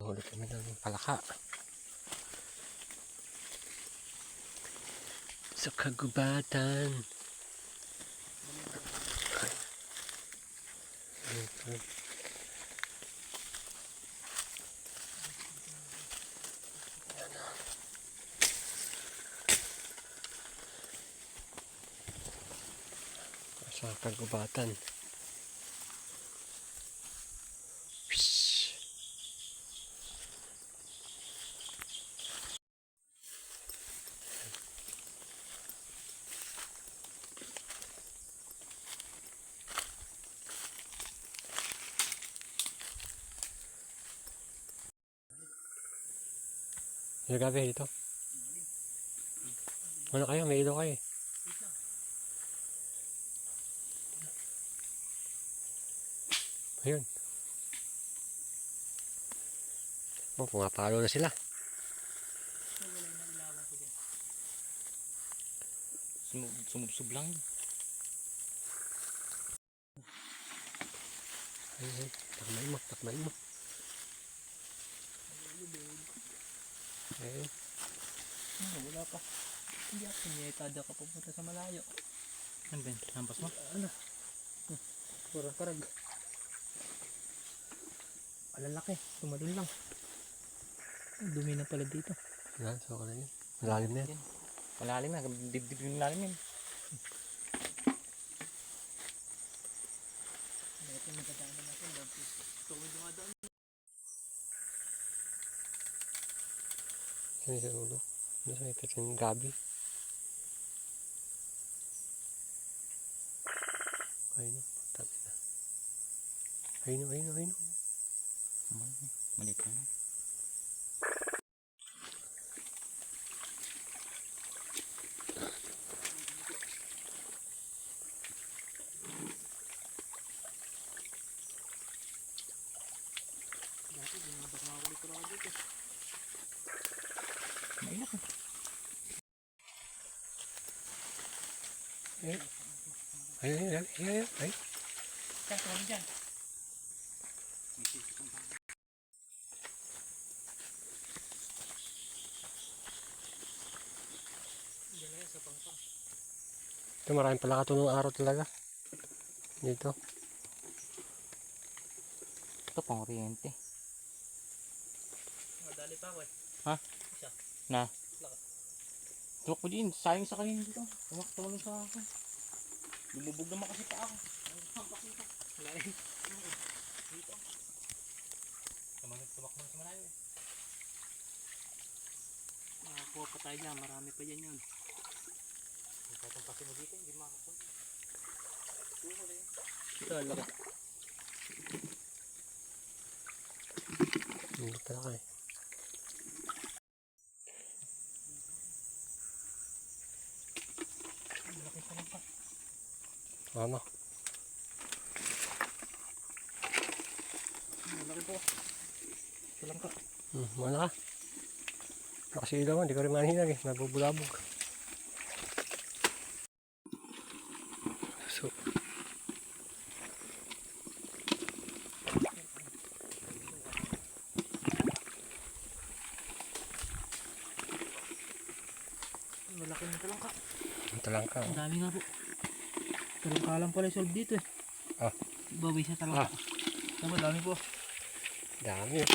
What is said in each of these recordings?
Huli kami ng palaka. Sa kagubatan. Sa kagubatan. Yung gabi dito. Ano kayo? May ilo kayo. Ayun. Oh, pumapalo na sila. Sumubsob lang. Ayun, takmain mo, takmain mo. Ayun. Wala pa. Hindi ako niyetado ka pupunta sa malayo. Ano ba yun? Lampas mo? Ano? Purang karag. Alalaki. Tumadun lang. Dumi na pala dito. Yan, so ka na yun. Malalim na yan. Malalim na. Dibdib yung lalim yun. Ito yung nadadaanan natin. Ito yung dumadaan. Saan sa ulo? Nasa ito yung gabi. Ayun, patapin na. Ayun, ayun, ayun. Malit na. Dati, hindi na baka makakulit ko lang dito. Maingat eh. Ayun. Ayun, ayun, ayun, ayun. Diyan, tumali dyan. Ito, maraming pala katunong araw talaga. Dito. Ito pang oriente. Madali pa ako eh. Ha? Isa. Na? Lakas. Tuwak mo din. Sayang sa kanina dito. Tumak lang sa akin. Lumubog naman kasi pa ako. Lain. Dito. Tumak mo sa malayo eh. Makakuha pa tayo dyan. Marami pa dyan yun. Patampasin mo dito. Hindi makakuha. Ito, laki. Hindi pala kayo. Malaki pa lang pa. Mama. Malaki po. Ito lang ka. Mana ka? Nakasilaw mo, hindi ko rin maninag eh. Nabubulabog. So, Malaki na ito lang ka. ito lang ka. Ang dami nga po. Talangkalang pala solve dito eh. Ah. Bawi siya talangka. Tama, dami po. Dami eh.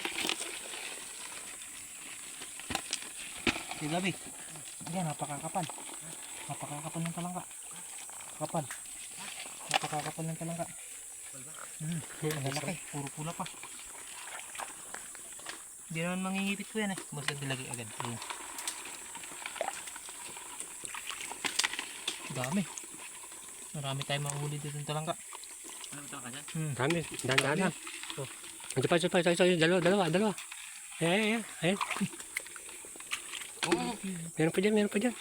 Sige, Gabi. Yan, napakakapal. Napakakapal ng talangka. Kapal. Napakakapal ng talangka. Ang lalaki. Puro pula pa. Hindi naman mangingipit ko yan eh. Basta dilagay agad. Ayan. Dami. Marami tayong mahuli dito ng talangka. Ano ito ka dyan? Dami. Dahan-dahan lang. Oh. Ito pa, ito pa. Ito, dalawa. Ayan. Oo. Meron pa dyan.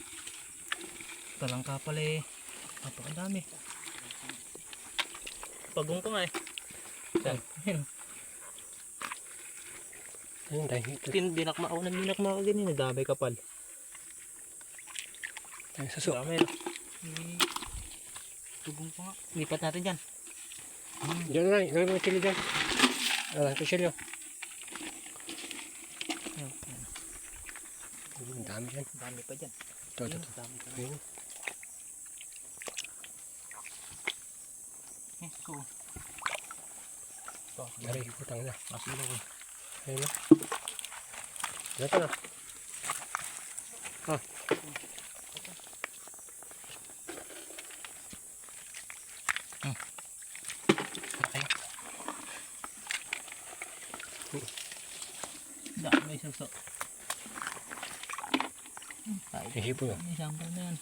Talangka pala eh. Napakadami. Pagong ko nga eh. Saan? Ayun, dahil. Dinakma ako ng ganyan. Dami kapal. Ayun, suso. Dami na. Tugong ko nga. Lipat natin dyan. Diyan na lang. Ilagay mo yung chili dyan. Ito chili oh. Ayun, ayun. Ang dami yan. Dami pa dyan. Ito, ito, Ayun, ito. dami pa. Ayun. So, ito. Dari, putang na. Masilaw eh. Ayun na. Ito na. Ah. Okay. May suso. May hipon ah. May sampal na yan.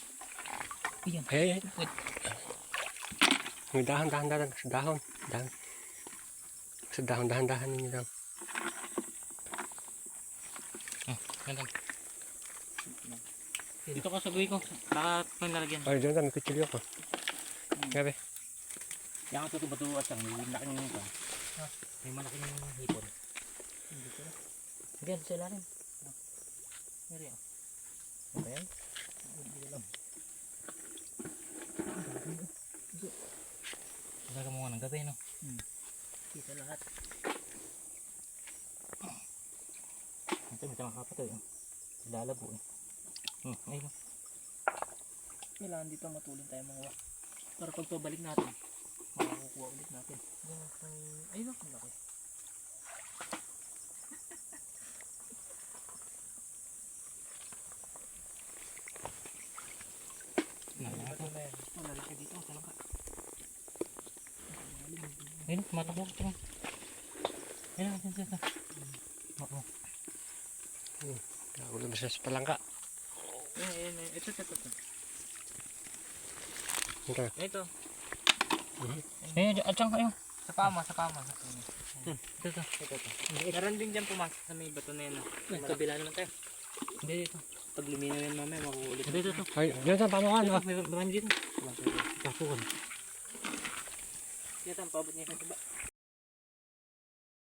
Ayan. Ay, ay. Wait. May dahan, dahan, dahan. Sa dahon. Dahan. Sa dahon, dahan, dahan ninyo lang. Ganun. Dito ka sa buhay ko. Baka may lalagyan. Ay, dyan na, may kutsilyo ko. Gabi. Yan ka sa bato at ang laking nito. May malaking hipon. Diyan, sa ilalim. Meron yan. Ano yan? Hindi ko alam. Talaga mo nga ng gabi, no? Kita lahat. Ito, may tamang kapato eh. Lalabo eh. Ayun. Kailangan dito matulin tayo mga wak. Para pag pabalik natin, makakukuha ulit natin. Ayun, ang laki. Malaki dito, talaga. Ayun, tumatakbo. Tingnan. Ayun, ayun. Oo. Ulo na siya sa palangka. Ayun. Ito. Ito. Ito. Ayun, at saan kayo? Sa kama. Ito. Meron din dyan pumasok sa may bato na yan. Kabila naman tayo. Hindi, ito. Pag luminaw yan mamaya, makukulit. Ito. Ay, dyan sa pamakan. Ah. May marami dito. Pasukan. Kaya ang pabot niya sa baba.